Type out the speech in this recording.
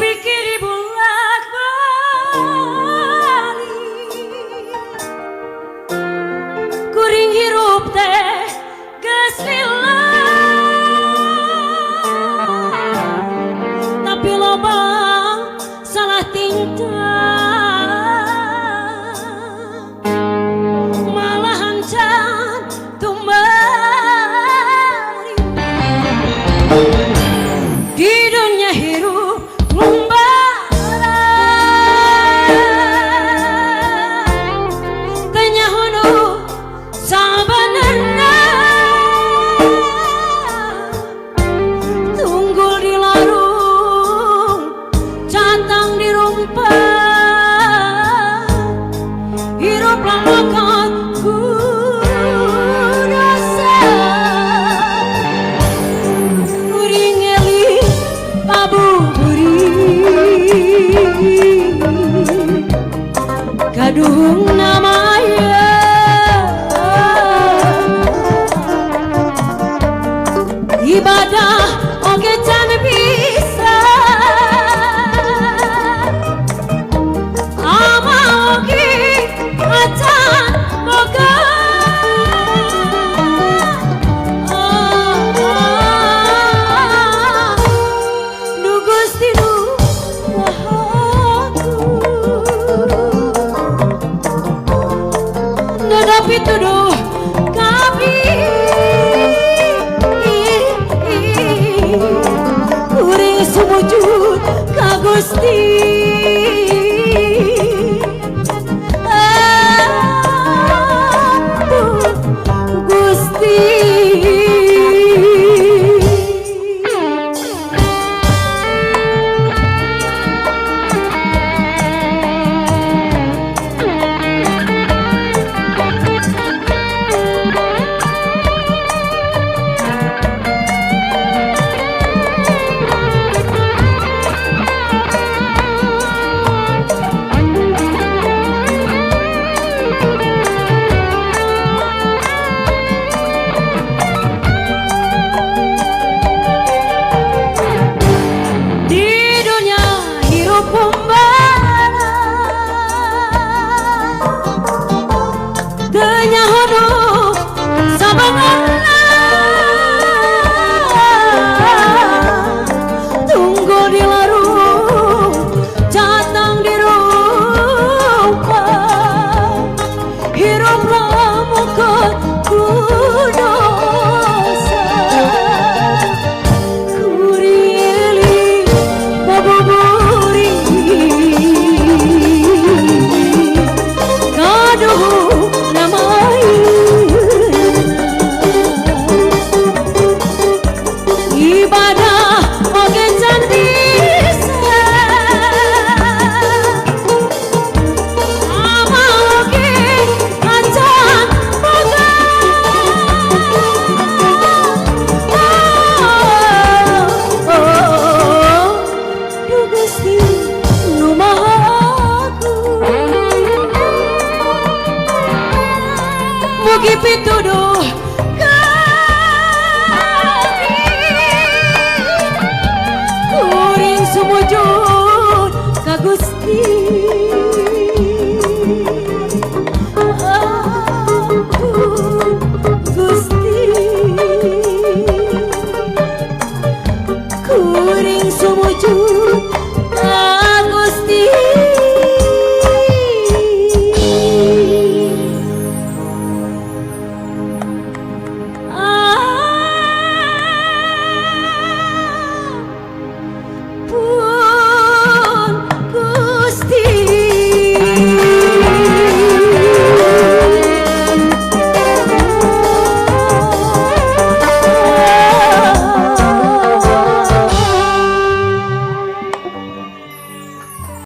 dipikiri bolak-balik, kuring hirup teh geus lila, tapi loba salah tingkah, malahan can tumbari di dunia hirup ngumbara, tanya hunu sabenerna tunggul di larung cantang di rumpah, hirup lalakan ku rasa kuring eling pabuburit kaduhung namanya ibadah oge can bisa amal oge acan boga nu Gusti nu Mahaku nadapi tuduh kami kuring sumujud ka Gusti Gusti. Tanya hono sabenerna tunggu di larung catang di rumpah, hirup lamukeun ku dosa kuring eling pabuburit kaduhung ibadah oge can bisa amal oge acan boga du Gusti nu Mahaku mugi pituduh